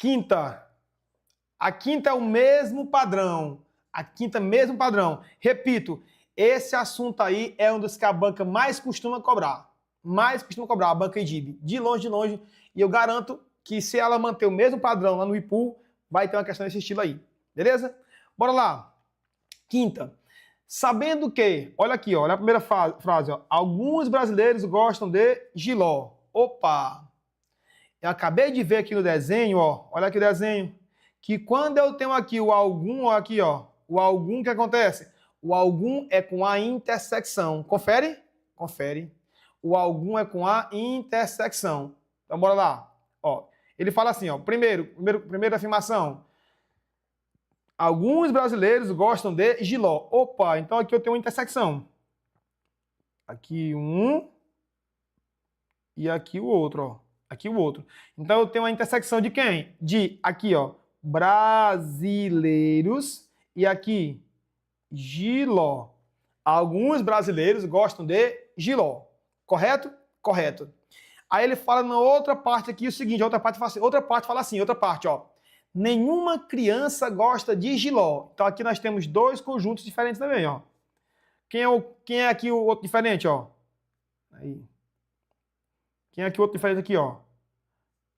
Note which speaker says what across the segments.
Speaker 1: Quinta. A quinta é o mesmo padrão. A quinta, mesmo padrão. Repito, esse assunto aí é um dos que a banca mais costuma cobrar. Mais costuma cobrar, a banca IDIB. De longe. E eu garanto que se ela manter o mesmo padrão lá no IPU, vai ter uma questão desse estilo aí. Beleza? Bora lá. Quinta. Sabendo que, olha aqui, ó, olha a primeira frase, ó, alguns brasileiros gostam de jiló. Opa! Eu acabei de ver aqui no desenho, ó, olha aqui o desenho, que quando eu tenho aqui o algum, ó, aqui, ó, o algum, o que acontece? O algum é com a intersecção. Confere? Confere. O algum é com a intersecção. Então, bora lá. Ó, ele fala assim, ó, primeira afirmação. Alguns brasileiros gostam de jiló. Opa, então aqui eu tenho uma intersecção. Aqui um e aqui o outro, ó. Aqui o outro. Então eu tenho uma intersecção de quem? De aqui, ó, brasileiros e aqui jiló. Alguns brasileiros gostam de jiló. Correto? Correto. Aí ele fala na outra parte aqui o seguinte, outra parte fala assim, ó. Nenhuma criança gosta de jiló. Então aqui nós temos dois conjuntos diferentes também, ó. Quem é aqui o outro diferente, ó? Aí. Quem é aqui o outro diferente aqui, ó?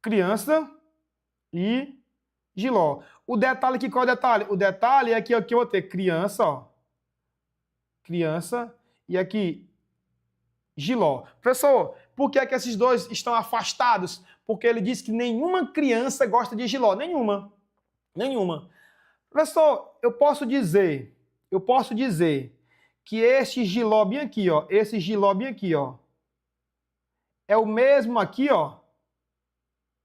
Speaker 1: Criança e jiló. O detalhe aqui, qual é o detalhe? O detalhe é que aqui eu vou ter criança, ó. Criança e aqui jiló. Professor, por que é que esses dois estão afastados? Porque ele diz que nenhuma criança gosta de jiló. Nenhuma. Professor, eu posso dizer que esse jiló bem aqui, ó, é o mesmo aqui, ó.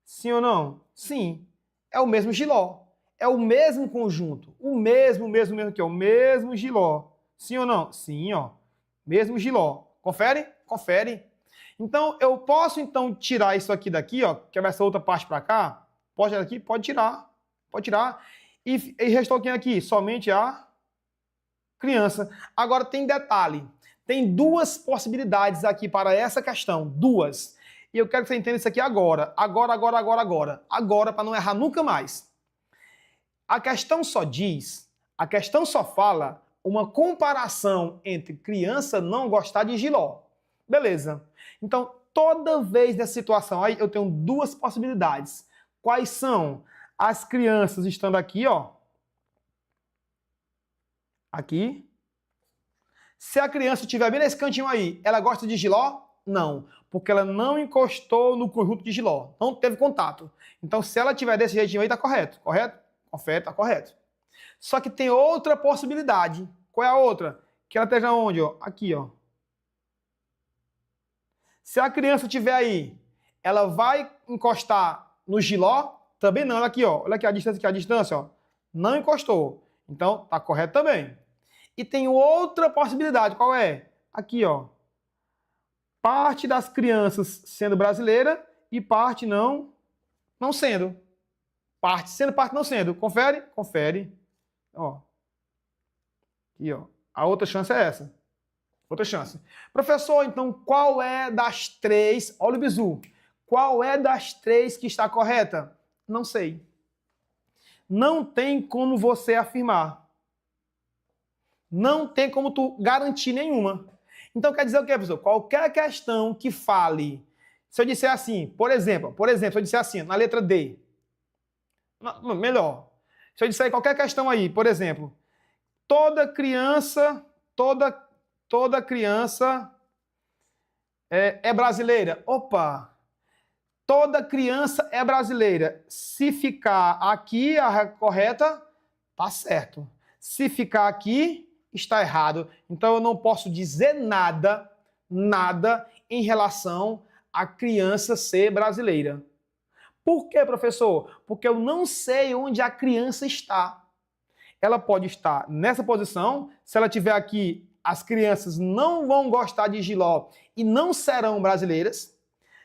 Speaker 1: Sim ou não? Sim. É o mesmo jiló. É o mesmo conjunto. O mesmo aqui, ó. O mesmo jiló. Sim ou não? Sim, ó. Mesmo jiló. Confere? Confere. Então, eu posso, então, tirar isso aqui daqui, ó, que é essa outra parte para cá. Pode tirar daqui? Pode tirar. Pode tirar. E restou quem aqui? Somente a criança. Agora, tem detalhe. Tem duas possibilidades aqui para essa questão. Duas. E eu quero que você entenda isso aqui agora. Agora, para não errar nunca mais. A questão só fala uma comparação entre criança não gostar de jiló. Beleza. Então, toda vez nessa situação aí, eu tenho duas possibilidades. Quais são? As crianças estando aqui, ó. Aqui. Se a criança estiver bem nesse cantinho aí, ela gosta de jiló? Não, porque ela não encostou no conjunto de jiló. Não teve contato. Então, se ela estiver desse jeitinho aí, tá correto. Correto? Confere, tá correto. Só que tem outra possibilidade. Qual é a outra? Que ela esteja onde, ó? Aqui, ó. Se a criança estiver aí, ela vai encostar no jiló? Também não. Olha aqui, ó. Olha aqui a distância, ó. Não encostou. Então, tá correto também. E tem outra possibilidade. Qual é? Aqui, ó. Parte das crianças sendo brasileira e parte não sendo. Parte sendo, parte não sendo. Confere? Confere. Ó. Aqui, ó. A outra chance é essa. Outra chance. Professor, então qual é das três? Olha o bizu. Qual é das três que está correta? Não sei. Não tem como você afirmar. Não tem como tu garantir nenhuma. Então quer dizer o quê, professor? Qualquer questão que fale, se eu disser assim, por exemplo, se eu disser assim, na letra D, melhor. Se eu disser qualquer questão aí, por exemplo, toda criança é brasileira. Opa! Toda criança é brasileira. Se ficar aqui a correta, tá certo. Se ficar aqui, está errado. Então eu não posso dizer nada em relação à criança ser brasileira. Por quê, professor? Porque eu não sei onde a criança está. Ela pode estar nessa posição, se ela estiver aqui, as crianças não vão gostar de jiló e não serão brasileiras.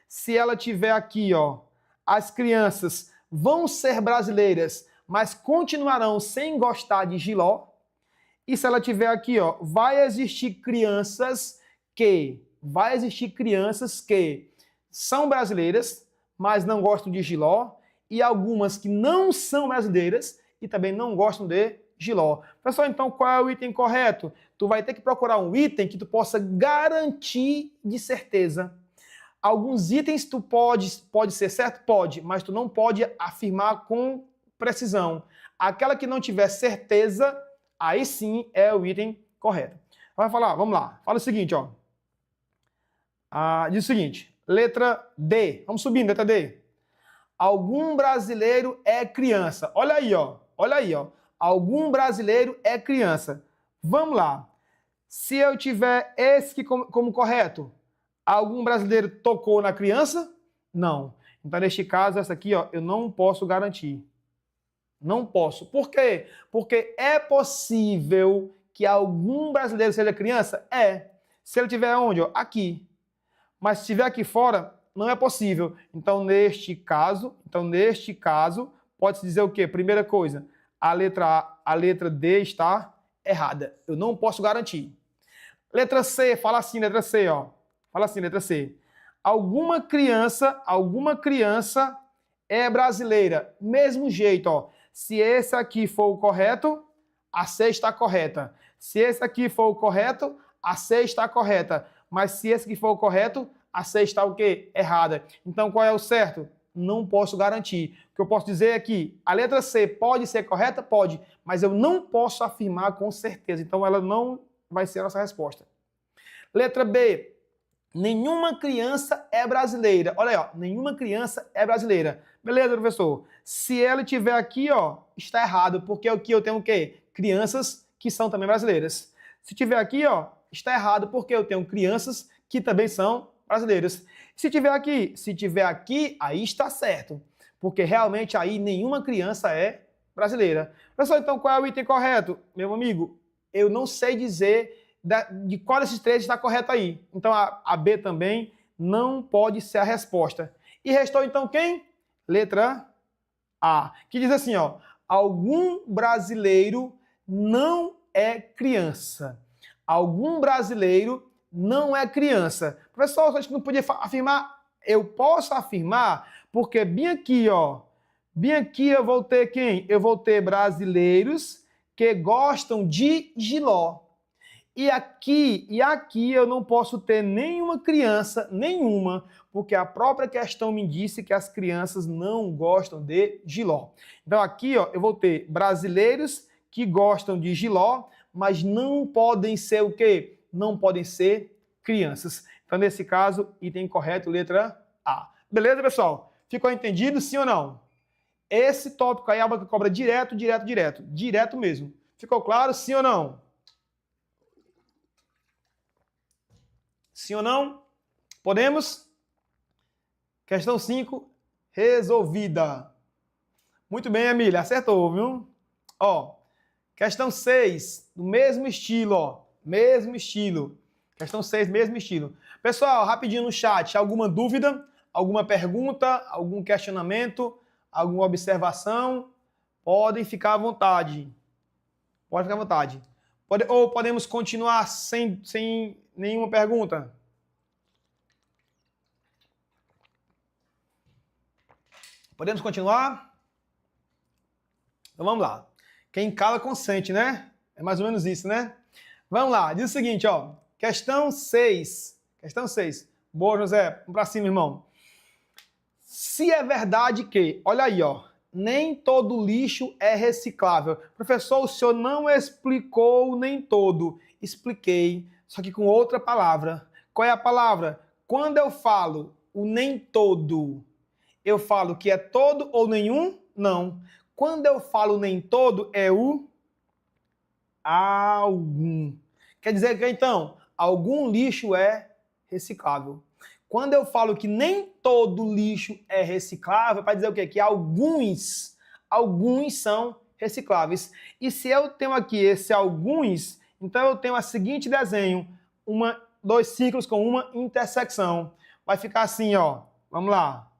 Speaker 1: Se ela estiver aqui, ó, as crianças vão ser brasileiras, mas continuarão sem gostar de jiló. E se ela estiver aqui, ó, vai existir crianças que são brasileiras, mas não gostam de jiló. e algumas que não são brasileiras e também não gostam de jiló. Pessoal, então qual é o item correto? Tu vai ter que procurar um item que tu possa garantir de certeza. Alguns itens tu pode ser certo? Pode, mas tu não pode afirmar com precisão. Aquela que não tiver certeza, aí sim é o item correto. Vai falar, vamos lá. Fala o seguinte, ó. Diz o seguinte, letra D. Vamos subindo, letra D. Algum brasileiro é criança. Olha aí, ó. Olha aí, ó. Algum brasileiro é criança. Vamos lá. Se eu tiver esse aqui como correto, algum brasileiro tocou na criança? Não. Então, neste caso, essa aqui, ó, eu não posso garantir. Não posso. Por quê? Porque é possível que algum brasileiro seja criança? É. Se ele estiver onde? Ó, aqui. Mas se estiver aqui fora, não é possível. Então, neste caso, pode-se dizer o quê? Primeira coisa, a letra D está errada. Eu não posso garantir. Letra C, fala assim, letra C, ó. Fala assim, letra C. Alguma criança é brasileira. Mesmo jeito, ó. Se esse aqui for o correto, a C está correta. Se esse aqui for o correto, a C está correta. Mas se esse aqui for o correto, a C está o quê? Errada. Então, qual é o certo? Não posso garantir. O que eu posso dizer é que a letra C pode ser correta? Pode. Mas eu não posso afirmar com certeza. Então, ela não vai ser a nossa resposta. Letra B. Nenhuma criança é brasileira. Olha aí, ó. Nenhuma criança é brasileira. Beleza, professor? Se ela estiver aqui, ó, está errado. Porque aqui eu tenho o quê? Crianças que são também brasileiras. Se tiver aqui, ó, está errado porque eu tenho crianças que também são brasileiras. Se tiver aqui, aí está certo. Porque realmente aí nenhuma criança é brasileira. Pessoal, então qual é o item correto? Meu amigo, eu não sei dizer de qual desses três está correto aí. Então a B também não pode ser a resposta. E restou então quem? Letra A. Que diz assim, ó. Algum brasileiro não é criança. Algum brasileiro não é criança. Professor, a gente não podia afirmar? Eu posso afirmar porque bem aqui, ó. Bem aqui eu vou ter quem? Eu vou ter brasileiros que gostam de jiló. E aqui eu não posso ter nenhuma criança, nenhuma, porque a própria questão me disse que as crianças não gostam de jiló. Então aqui, ó, eu vou ter brasileiros que gostam de jiló, mas não podem ser o quê? Não podem ser crianças. Então, nesse caso, item correto, letra A. Beleza, pessoal? Ficou entendido, sim ou não? Esse tópico aí, a banca cobra direto. Direto mesmo. Ficou claro, sim ou não? Sim ou não? Podemos? Questão 5, resolvida. Muito bem, Emília, acertou, viu? Ó, questão 6, do mesmo estilo, ó. Mesmo estilo. Questão 6, mesmo estilo. Pessoal, rapidinho no chat, alguma dúvida, alguma pergunta, algum questionamento, alguma observação? Podem ficar à vontade. Pode ficar à vontade. Ou podemos continuar sem nenhuma pergunta? Podemos continuar? Então vamos lá. Quem cala consente, né? É mais ou menos isso, né? Vamos lá. Diz o seguinte, ó. Questão 6. Questão 6. Boa, José. Vamos pra cima, irmão. Se é verdade que, olha aí, ó, nem todo lixo é reciclável. Professor, o senhor não explicou nem todo. Expliquei, só que com outra palavra. Qual é a palavra? Quando eu falo o nem todo, eu falo que é todo ou nenhum? Não. Quando eu falo nem todo, é o algum. Quer dizer que, então, algum lixo é reciclável. Quando eu falo que nem todo lixo é reciclável, é para dizer o quê? Que alguns são recicláveis. E se eu tenho aqui esse alguns, então eu tenho o seguinte desenho, dois círculos com uma intersecção. Vai ficar assim, ó. Vamos lá.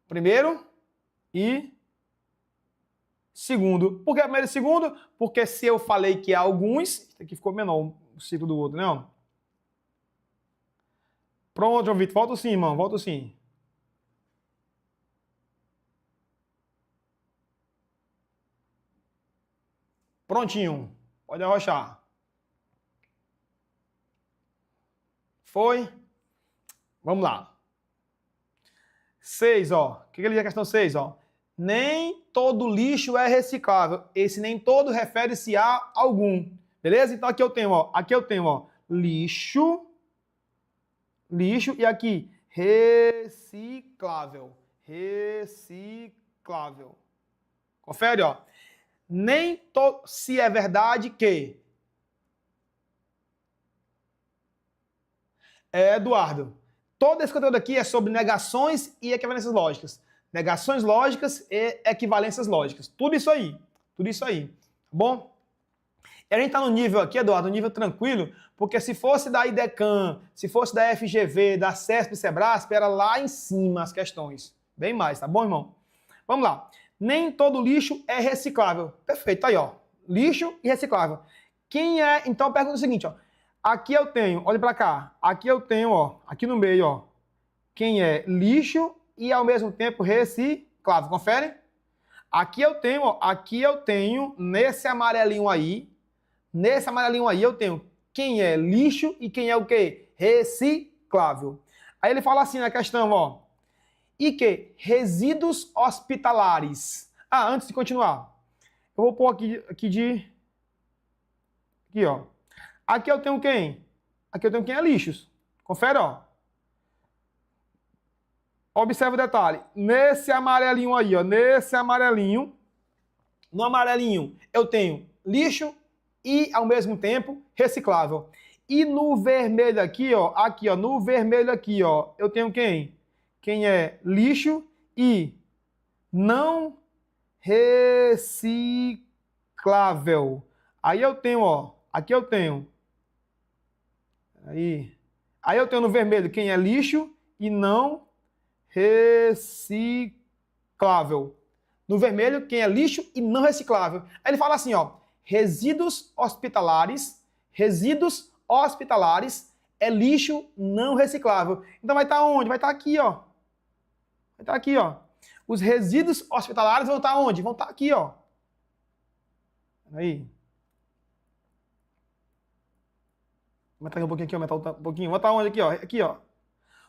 Speaker 1: Primeiro e segundo. Por que primeiro e segundo? Porque se eu falei que é alguns, isso aqui ficou menor o ciclo do outro, né? Pronto, João Vitor. Volta sim, irmão. Volta sim. Prontinho. Pode arrochar. Foi? Vamos lá. 6, ó. O que ele diz a questão 6, ó? Nem todo lixo é reciclável. Esse nem todo refere-se a algum. Beleza? Então aqui eu tenho, ó. Aqui eu tenho, ó. Lixo. Lixo. E aqui, reciclável. Reciclável. Confere, ó. Nem todo... Se é verdade que... Eduardo, todo esse conteúdo aqui é sobre negações e equivalências lógicas. Negações lógicas e equivalências lógicas. Tudo isso aí. Tudo isso aí. Tá bom? E a gente está no nível aqui, Eduardo, um nível tranquilo, porque se fosse da IDECAM, se fosse da FGV, da CESP e Sebrasp, era lá em cima as questões. Bem mais, tá bom, irmão? Vamos lá. Nem todo lixo é reciclável. Perfeito, tá aí, ó. Lixo e reciclável. Quem é... Então, pergunta o seguinte, ó. Aqui eu tenho, olha para cá. Aqui eu tenho, ó, aqui no meio, ó. Quem é lixo e ao mesmo tempo reciclável. Confere? Aqui eu tenho, ó, nesse amarelinho aí eu tenho quem é lixo e quem é o quê? Reciclável. Aí ele fala assim na questão, ó. E que resíduos hospitalares. Ah, antes de continuar, eu vou pôr aqui, aqui, ó. Aqui eu tenho quem? Aqui eu tenho quem é lixos. Confere, ó. Observa o detalhe. Nesse amarelinho aí, ó. Nesse amarelinho. No amarelinho eu tenho lixo e, ao mesmo tempo, reciclável. E no vermelho aqui, ó. Aqui, ó. No vermelho aqui, ó. Eu tenho quem? Quem é lixo e não reciclável. Aí eu tenho, ó. Aqui eu tenho. Aí eu tenho no vermelho quem é lixo e não reciclável. No vermelho, quem é lixo e não reciclável. Aí ele fala assim, ó, resíduos hospitalares é lixo não reciclável. Então vai estar onde? Vai estar aqui, ó. Vai estar aqui, ó. Os resíduos hospitalares vão estar onde? Vão estar aqui, ó. Aí. Vou aumentar um pouquinho aqui, aumentar um pouquinho. Vou botar onde aqui, ó? Aqui, ó.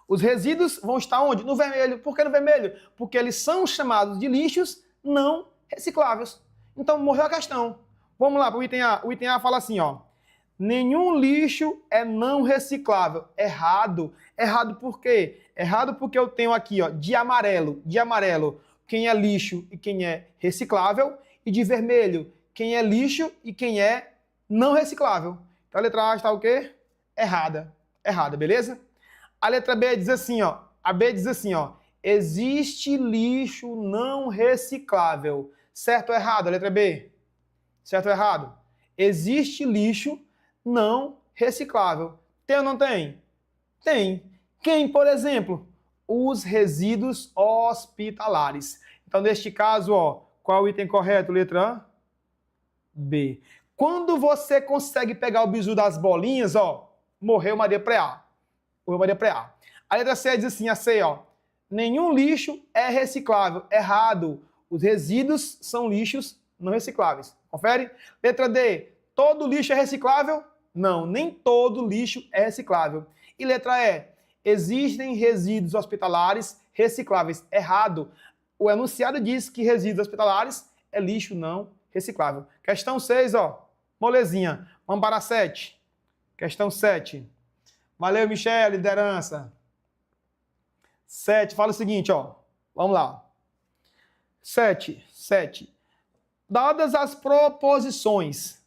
Speaker 1: Os resíduos vão estar onde? No vermelho. Por que no vermelho? Porque eles são chamados de lixos não recicláveis. Então, morreu a questão. Vamos lá para o item A. O item A fala assim, ó. Nenhum lixo é não reciclável. Errado. Errado por quê? Errado porque eu tenho aqui, ó, de amarelo, quem é lixo e quem é reciclável, e de vermelho, quem é lixo e quem é não reciclável. Então a letra A está o quê? Errada. Errada, beleza? A letra B diz assim, ó. A B diz assim, ó. Existe lixo não reciclável. Certo ou errado? A letra B. Certo ou errado? Existe lixo não reciclável. Tem ou não tem? Tem. Quem, por exemplo? Os resíduos hospitalares. Então, neste caso, ó, qual é o item correto? Letra A? B. Quando você consegue pegar o bizu das bolinhas, ó, morreu Maria Preá. Morreu Maria Preá. A letra C diz assim, a C, ó. Nenhum lixo é reciclável. Errado. Os resíduos são lixos não recicláveis. Confere? Letra D. Todo lixo é reciclável? Não, nem todo lixo é reciclável. E letra E. Existem resíduos hospitalares recicláveis. Errado. O enunciado diz que resíduos hospitalares é lixo não reciclável. Questão 6, ó. Molezinha. Vamos para a 7. Questão 7. Valeu, Michel, liderança. 7, fala o seguinte, ó. Vamos lá. 7. Dadas as proposições.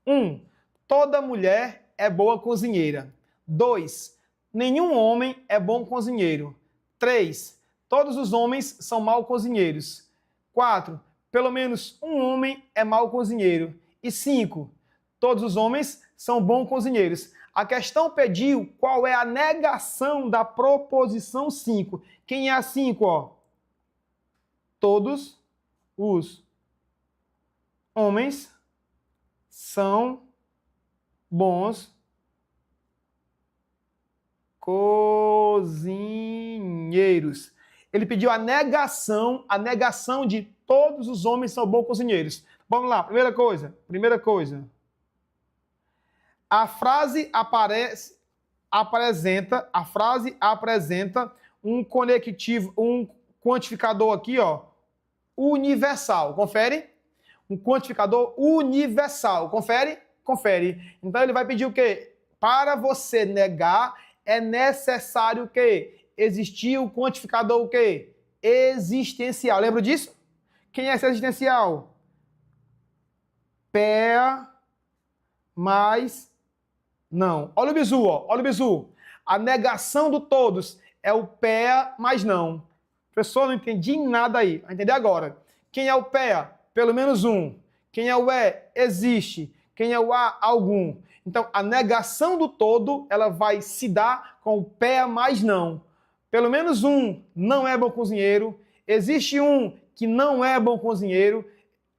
Speaker 1: 1. Toda mulher é boa cozinheira. 2. Nenhum homem é bom cozinheiro. 3. Todos os homens são mau cozinheiros. 4. Pelo menos um homem é mau cozinheiro. E 5. Todos os homens são bons cozinheiros. A questão pediu qual é a negação da proposição 5. Quem é a 5, ó? Todos os homens são bons cozinheiros. Ele pediu a negação de todos os homens são bons cozinheiros. Vamos lá, primeira coisa. A frase apresenta um conectivo, um quantificador aqui, ó, universal. Confere? Um quantificador universal. Confere? Confere. Então ele vai pedir o quê? Para você negar, é necessário o quê? Existir o quantificador o quê? Existencial. Lembra disso? Quem é esse existencial? Pé mais não. Olha o bizu, ó. Olha o bizu. A negação do todos é o pé mais não. Professor, não entendi nada aí. Vai entender agora. Quem é o pé? Pelo menos um. Quem é o existe. Quem é o algum. Então, a negação do todo, ela vai se dar com o pé mais não. Pelo menos um não é bom cozinheiro. Existe um que não é bom cozinheiro.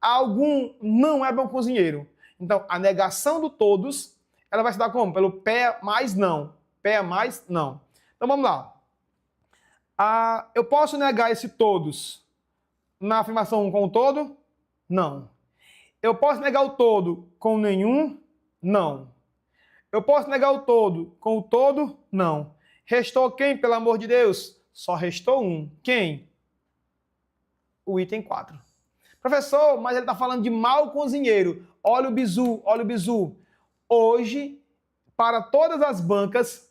Speaker 1: Algum não é bom cozinheiro. Então, a negação do todos, ela vai se dar como? Pelo pé mais não. Pé mais não. Então, vamos lá. Eu posso negar esse todos na afirmação 1 com o todo? Não. Eu posso negar o todo com nenhum? Não. Eu posso negar o todo com o todo? Não. Restou quem, pelo amor de Deus? Só restou um. Quem? O item 4. Professor, mas ele está falando de mau cozinheiro. Olha o bizu, olha o bizu. Hoje, para todas as bancas,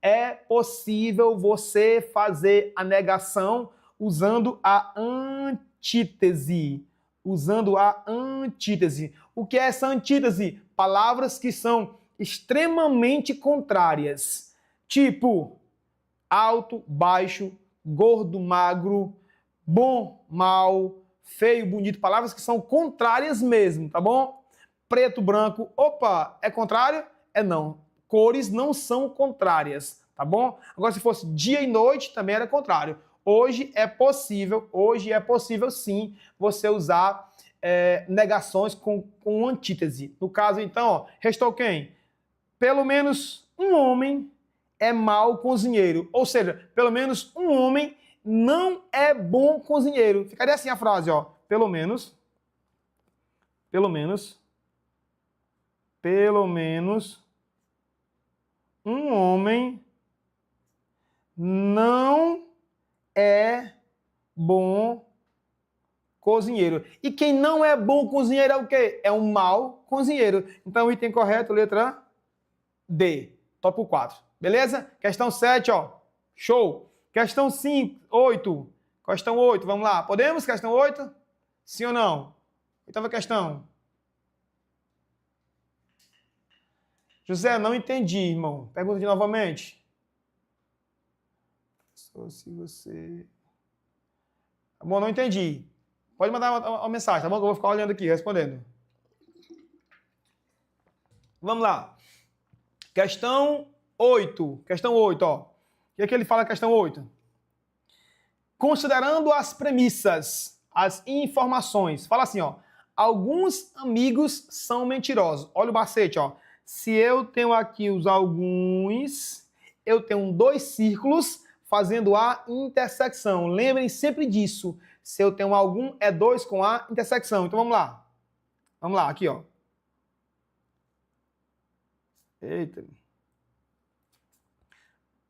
Speaker 1: é possível você fazer a negação usando a antítese. Usando a antítese. O que é essa antítese? Palavras que são extremamente contrárias. Tipo, alto, baixo, gordo, magro, bom, mal, feio, bonito. Palavras que são contrárias mesmo, tá bom? Preto, branco. Opa, é contrário? É não. Cores não são contrárias, tá bom? Agora, se fosse dia e noite, também era contrário. Hoje é possível sim você usar negações com antítese. No caso, então, ó, restou quem? Pelo menos um homem é mau cozinheiro. Ou seja, pelo menos um homem não é bom cozinheiro. Ficaria assim a frase, ó. Pelo menos um homem não é bom cozinheiro. E quem não é bom cozinheiro é o quê? É um mau cozinheiro. Então, o item correto, letra D. Tópico 4. Beleza? Questão 7, ó. Show. Questão 8. Questão 8, vamos lá. Podemos? Questão 8? Sim ou não? Oitava questão. José, não entendi, irmão. Pergunta de novamente. Só se você... Tá bom, não entendi. Pode mandar uma mensagem, tá bom? Que eu vou ficar olhando aqui, respondendo. Vamos lá. Questão 8. Questão 8, ó. O que é que ele fala na questão 8? Considerando as premissas, as informações. Fala assim, ó. Alguns amigos são mentirosos. Olha o macete, ó. Se eu tenho aqui os alguns, eu tenho dois círculos fazendo a intersecção. Lembrem sempre disso. Se eu tenho algum, é 2 com a intersecção. Então, vamos lá. Vamos lá, aqui, ó. Eita.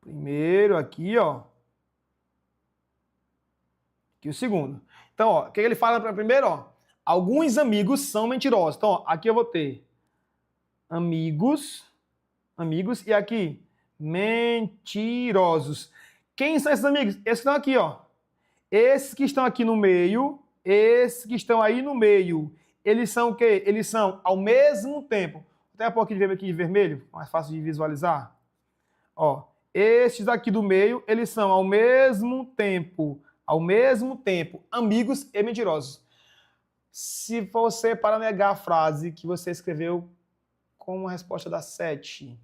Speaker 1: Primeiro aqui, ó. Aqui o segundo. Então, ó, o que ele fala para primeiro, ó? Alguns amigos são mentirosos. Então, ó, aqui eu vou ter amigos, e aqui mentirosos. Quem são esses amigos? Esses que estão aqui, ó. Esses que estão aqui no meio, esses que estão aí no meio, eles são o quê? Eles são ao mesmo tempo. Até um pouquinho aqui de vermelho, mais fácil de visualizar. Ó, estes aqui do meio, eles são ao mesmo tempo, amigos e mentirosos. Se você para negar a frase que você escreveu com a resposta da 7.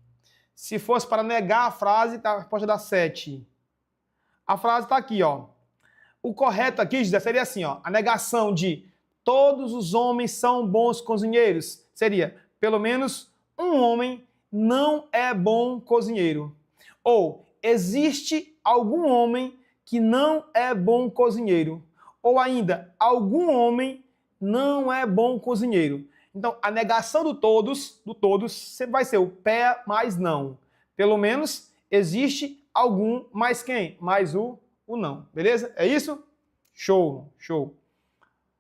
Speaker 1: Se fosse para negar a frase, tá a resposta da 7. A frase está aqui, ó. O correto aqui, José, seria assim, ó. A negação de todos os homens são bons cozinheiros seria, pelo menos um homem não é bom cozinheiro. Ou, existe algum homem que não é bom cozinheiro. Ou ainda, algum homem não é bom cozinheiro. Então, a negação do todos sempre vai ser o pé mais não. Pelo menos existe algum mais quem? Mais o não. Beleza? É isso? Show, show.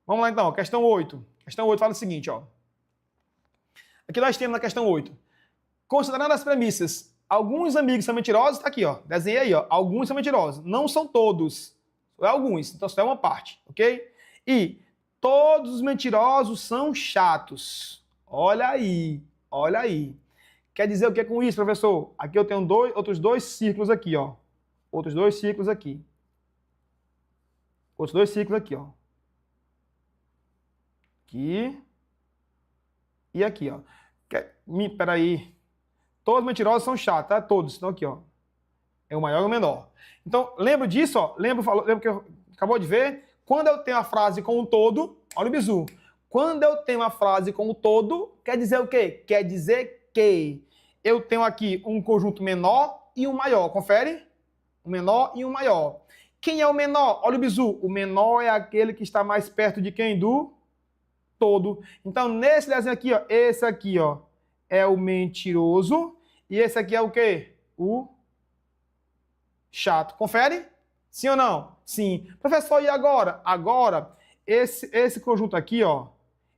Speaker 1: Vamos lá então, questão 8. Questão 8 fala o seguinte, ó. Aqui nós temos na questão 8. Considerando as premissas, alguns amigos são mentirosos, tá aqui, ó. Desenhei aí, ó. Alguns são mentirosos. Não são todos. Só é alguns. Então só é uma parte, ok? E todos os mentirosos são chatos. Olha aí, olha aí. Quer dizer o que com isso, professor? Aqui eu tenho outros dois círculos aqui, ó. Outros dois círculos aqui. Outros dois círculos aqui, ó. Aqui. E aqui, ó. Peraí. Todos os mentirosos são chatos, tá? Todos. Então aqui, ó. É o maior e o menor. Então, lembra disso, ó? Lembra que eu acabou de ver? Quando eu tenho a frase com o todo, olha o bizu. Quando eu tenho a frase com o todo, quer dizer o quê? Quer dizer que eu tenho aqui um conjunto menor e um maior. Confere? Um menor e um maior. Quem é o menor? Olha o bizu. O menor é aquele que está mais perto de quem? Do todo. Então, nesse desenho aqui, ó, esse aqui, ó, é o mentiroso. E esse aqui é o quê? O chato. Confere? Sim ou não? Sim. Professor, e agora? Agora, esse conjunto aqui, ó,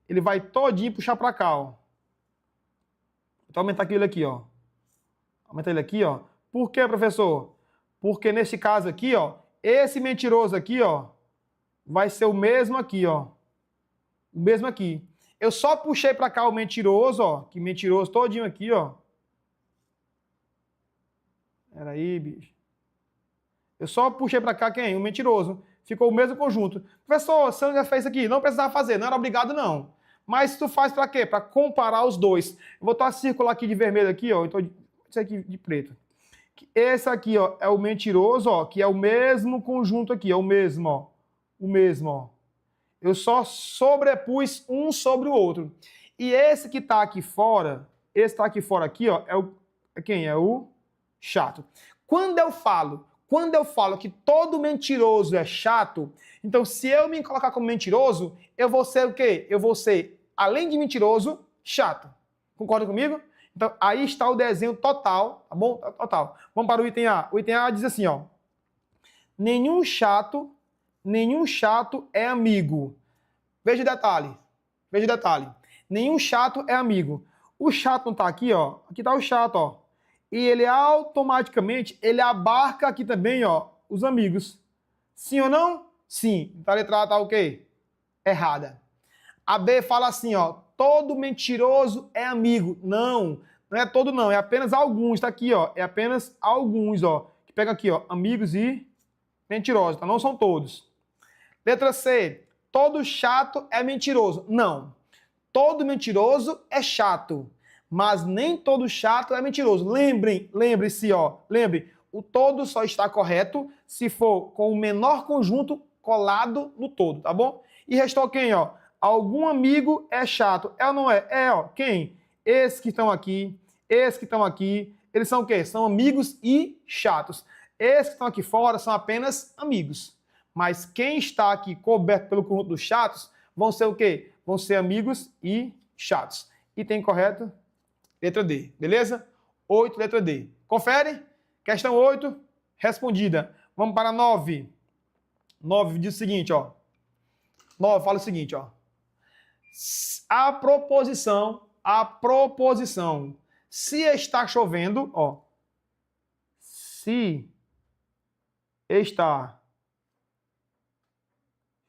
Speaker 1: ele vai todinho puxar para cá, ó. Então, aumentar aquele aqui, ó. Aumentar ele aqui, ó. Por quê, professor? Porque nesse caso aqui, ó, esse mentiroso aqui, ó, vai ser o mesmo aqui, ó. O mesmo aqui. Eu só puxei para cá o mentiroso, ó. Que mentiroso todinho aqui, ó. Peraí, bicho. Eu só puxei para cá quem? O mentiroso. Ficou o mesmo conjunto. Professor, você já fez isso aqui? Não precisava fazer, não era obrigado, não. Mas tu faz para quê? Para comparar os dois. Eu vou botar circular aqui de vermelho aqui, ó. Então, esse aqui de preto. Esse aqui, ó, é o mentiroso, ó, que é o mesmo conjunto aqui, é o mesmo, ó. O mesmo, ó. Eu só sobrepus um sobre o outro. E esse que tá aqui fora, esse tá aqui fora aqui, ó, é quem? É o chato. Quando eu falo que todo mentiroso é chato, então se eu me colocar como mentiroso, eu vou ser o quê? Eu vou ser, além de mentiroso, chato. Concorda comigo? Então, aí está o desenho total, tá bom? Total. Vamos para o item A. O item A diz assim, ó. Nenhum chato é amigo. Veja o detalhe. Veja o detalhe. Nenhum chato é amigo. O chato não está aqui, ó. Aqui está o chato, ó. E ele automaticamente, ele abarca aqui também, ó, os amigos. Sim ou não? Sim. Então a letra A está o quê? Errada. A B fala assim, ó. Todo mentiroso é amigo. Não, não é todo não, é apenas alguns, tá aqui, ó. É apenas alguns, ó. Que pega aqui, ó, amigos e mentirosos, tá? Não são todos. Letra C. Todo chato é mentiroso. Não. Todo mentiroso é chato, mas nem todo chato é mentiroso. Lembre-se, ó. Lembre, o todo só está correto se for com o menor conjunto colado no todo, tá bom? E restou quem, ó? Algum amigo é chato. É ou não é? É, ó. Quem? Esses que estão aqui, esses que estão aqui. Eles são o quê? São amigos e chatos. Esses que estão aqui fora são apenas amigos. Mas quem está aqui coberto pelo conjunto dos chatos vão ser o quê? Vão ser amigos e chatos. Item correto? Letra D. Beleza? 8, letra D. Confere? Questão 8, respondida. Vamos para 9. 9 diz o seguinte, ó. 9 fala o seguinte, ó. A proposição, se está chovendo, ó, se está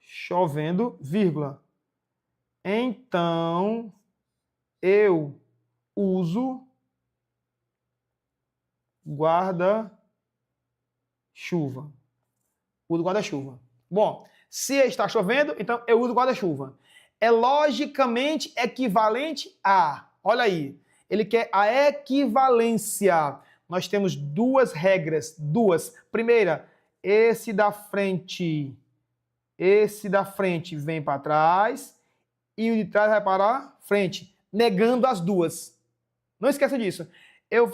Speaker 1: chovendo, vírgula, então eu uso guarda-chuva. Uso guarda-chuva. Bom, se está chovendo, então eu uso guarda-chuva. É logicamente equivalente a... Olha aí, ele quer a equivalência. Nós temos duas regras, duas. Primeira, esse da frente vem para trás e o de trás vai para frente, negando as duas. Não esqueça disso.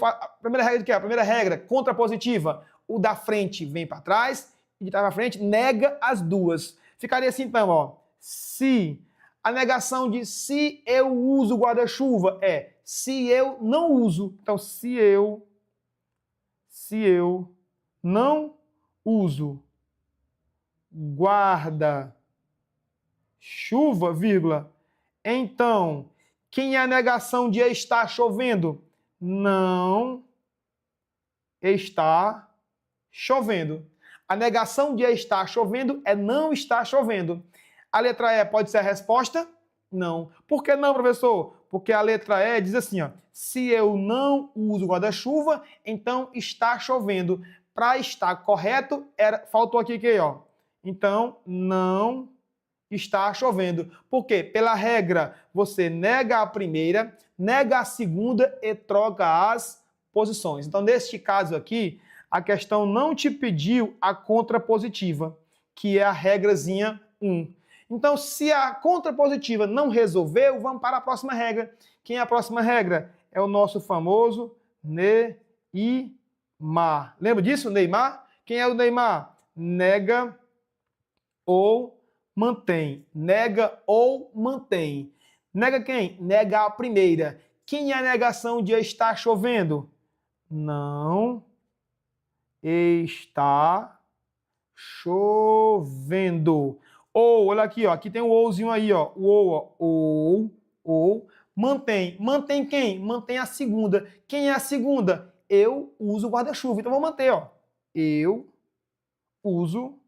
Speaker 1: A primeira regra de quê? A primeira regra, contrapositiva. O da frente vem para trás e de trás para frente nega as duas. Ficaria assim então, ó. Se a negação de se eu uso guarda-chuva é se eu não uso. Então, se eu não uso guarda-chuva, vírgula, então, quem é a negação de estar chovendo? Não está chovendo. A negação de estar chovendo é não está chovendo. A letra E pode ser a resposta? Não. Por que não, professor? Porque a letra E diz assim, ó, se eu não uso guarda-chuva, então está chovendo. Para estar correto, faltou aqui que, ó. Então, não está chovendo. Por quê? Pela regra, você nega a primeira, nega a segunda e troca as posições. Então, neste caso aqui, a questão não te pediu a contrapositiva, que é a regrazinha 1. Então, se a contrapositiva não resolveu, vamos para a próxima regra. Quem é a próxima regra? É o nosso famoso Neymar. Lembra disso, Neymar? Quem é o Neymar? Nega ou mantém. Nega ou mantém. Nega quem? Nega a primeira. Quem é a negação de estar chovendo? Não está chovendo. Ou, olha aqui, ó, aqui tem o ouzinho aí, ó, o ou, mantém. Mantém quem? Mantém a segunda. Quem é a segunda? Eu uso guarda-chuva. Então, vou manter, ó. Eu uso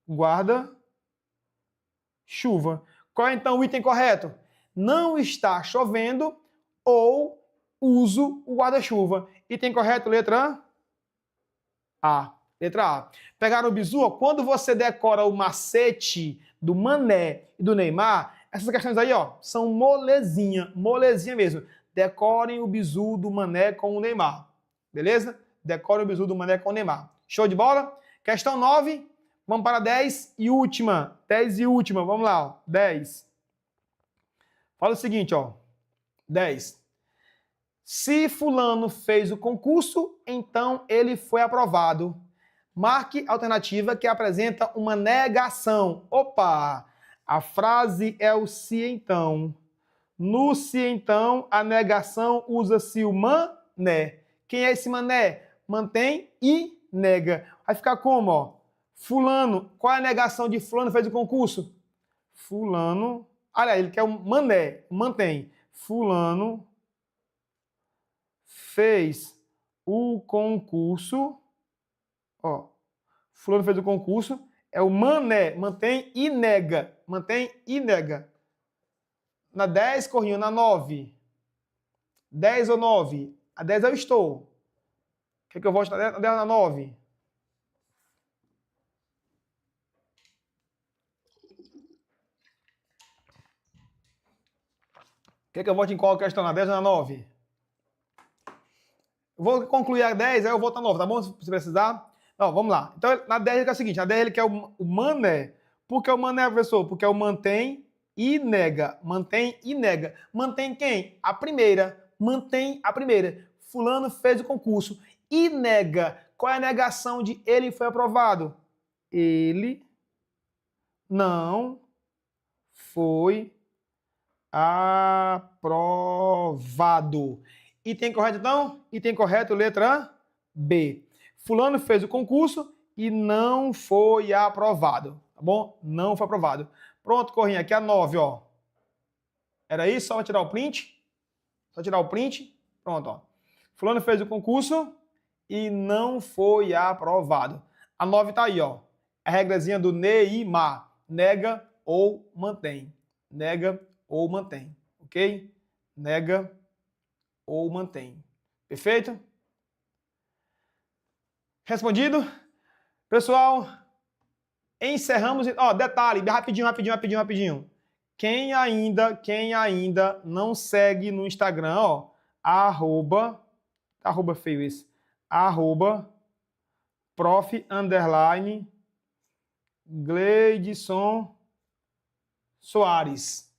Speaker 1: guarda-chuva. Qual é, então, o item correto? Não está chovendo ou uso o guarda-chuva. Item correto, letra A. Letra A. Pegaram o bizu? Ó, quando você decora o macete do Mané e do Neymar, essas questões aí, ó, são molezinha mesmo. Decorem o bizu do Mané com o Neymar. Beleza? Decorem o bizu do Mané com o Neymar. Show de bola? Questão 9. Vamos para 10 e última. 10 e última. Vamos lá, ó. 10. Fala o seguinte, ó. 10. Se fulano fez o concurso, então ele foi aprovado. Marque a alternativa que apresenta uma negação. Opa! A frase é o se então. No se então, a negação usa-se o mané. Quem é esse mané? Mantém e nega. Vai ficar como, ó? Fulano. Qual é a negação de fulano fez o concurso? Fulano. Olha, ele quer o mané. Mantém. Fulano fez o concurso, ó, fulano fez o concurso, é o mané, mantém e nega, Na 10, corrinho, na 9. 10 ou 9? A 10 eu estou. Quer que eu volte na 10 ou na 9? Quer que eu volte em qual questão, na 10 ou na 9? Vou concluir a 10, aí eu volto a 9, tá bom? Se precisar. Não, vamos lá. Então, na 10 ele é o seguinte, na 10 ele quer o mané. Por que o mané, professor? Porque é o mantém e nega. Mantém e nega. Mantém quem? A primeira. Mantém a primeira. Fulano fez o concurso e nega. Qual é a negação de ele foi aprovado? Ele não foi aprovado. Item correto, então? Item correto, letra B. Fulano fez o concurso e não foi aprovado. Tá bom? Não foi aprovado. Pronto, corrinha, aqui a 9, ó. Era isso? Só tirar o print? Só tirar o print? Pronto, ó. Fulano fez o concurso e não foi aprovado. A 9 tá aí, ó. A regrazinha do Neymar. Nega ou mantém. Nega ou mantém. Ok? Nega ou mantém. Perfeito? Respondido? Pessoal, encerramos. Ó, detalhe, rapidinho. Quem ainda não segue no Instagram, ó, arroba feio esse, @prof_Gleidson Soares.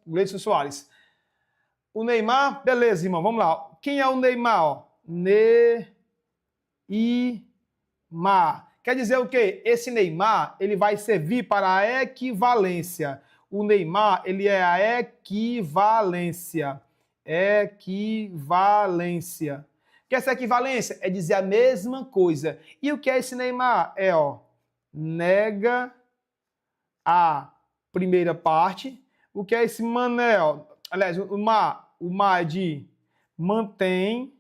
Speaker 1: Gleidson Soares. O Neymar, beleza, irmão, vamos lá. Quem é o Neymar? Ó? Neymar. Quer dizer o quê? Esse Neymar, ele vai servir para a equivalência. O Neymar, ele é a equivalência. Equivalência. O que é essa equivalência? É dizer a mesma coisa. E o que é esse Neymar? É, ó, nega a primeira parte. O que é esse Manel? Aliás, o mar é de mantém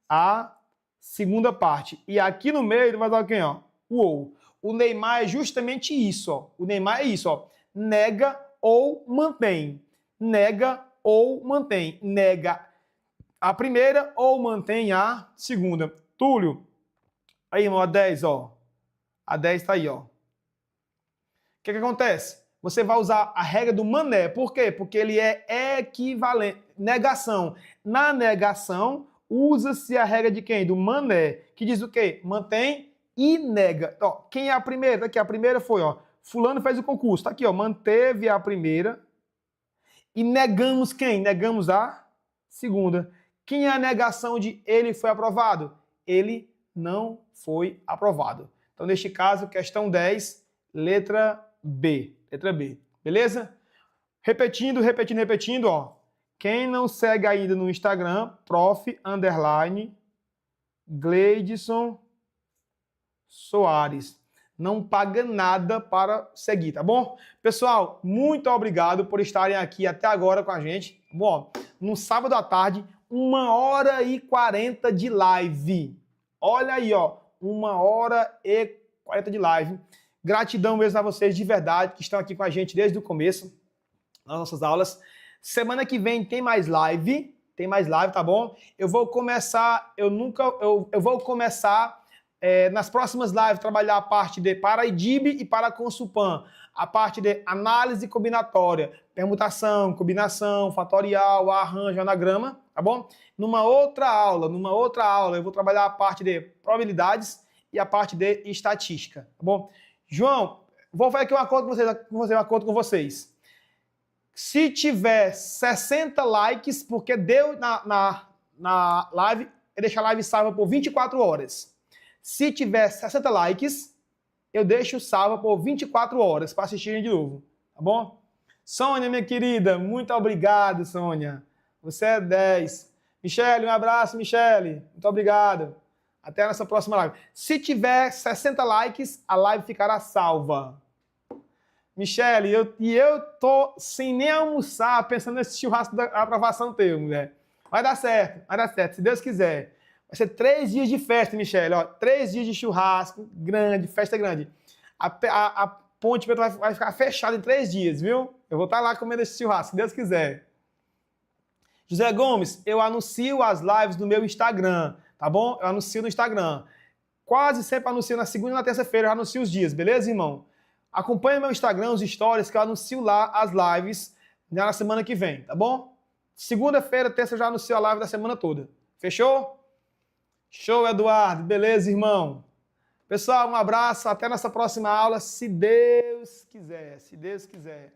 Speaker 1: a segunda parte. E aqui no meio vai dar quem, ó? O ou. O Neymar é justamente isso, ó. O Neymar é isso, ó. Nega ou mantém. Nega ou mantém. Nega a primeira ou mantém a segunda. Túlio, aí, irmão, a 10, ó. A 10 tá aí, ó. O que acontece? Você vai usar a regra do mané. Por quê? Porque ele é equivalente. Negação. Na negação, usa-se a regra de quem? Do mané. Que diz o quê? Mantém e nega. Ó, quem é a primeira? Aqui, a primeira foi, ó. Fulano fez o concurso. Tá aqui, ó. Manteve a primeira. E negamos quem? Negamos a segunda. Quem é a negação de ele foi aprovado? Ele não foi aprovado. Então, neste caso, questão 10, letra B. Letra B. Beleza? Repetindo, ó. Quem não segue ainda no Instagram, prof_Gleidson Soares. Não paga nada para seguir, tá bom? Pessoal, muito obrigado por estarem aqui até agora com a gente. Bom, no sábado à tarde, 1h40 de live. Olha aí, ó, 1h40 de live. Gratidão mesmo a vocês de verdade que estão aqui com a gente desde o começo nas nossas aulas. Semana que vem tem mais live, tá bom? Eu vou começar, nas próximas lives trabalhar a parte de para IDIB e para Consulpan, a parte de análise combinatória, permutação, combinação, fatorial, arranjo, anagrama, tá bom? Numa outra aula, eu vou trabalhar a parte de probabilidades e a parte de estatística, tá bom? João, vou fazer aqui um acordo com vocês. Se tiver 60 likes, porque deu na live, eu deixo a live salva por 24 horas. Se tiver 60 likes, eu deixo salva por 24 horas para assistirem de novo, tá bom? Sônia, minha querida, muito obrigado, Sônia. Você é 10. Michele, um abraço, Michele. Muito obrigado. Até a nossa próxima live. Se tiver 60 likes, a live ficará salva. Michele, eu tô sem nem almoçar pensando nesse churrasco da aprovação teu, mulher. Vai dar certo, se Deus quiser. Vai ser 3 dias de festa, Michele, ó. 3 dias de churrasco, grande, festa grande. A ponte vai ficar fechada em 3 dias, viu? Eu vou estar lá comendo esse churrasco, se Deus quiser. José Gomes, eu anuncio as lives no meu Instagram, tá bom? Eu anuncio no Instagram. Quase sempre anuncio na segunda e na terça-feira, eu anuncio os dias, beleza, irmão? Acompanhe meu Instagram, os stories, que eu anuncio lá as lives na semana que vem, tá bom? Segunda-feira, terça, eu já anuncio a live da semana toda. Fechou? Show, Eduardo. Beleza, irmão? Pessoal, um abraço. Até nossa próxima aula, se Deus quiser. Se Deus quiser.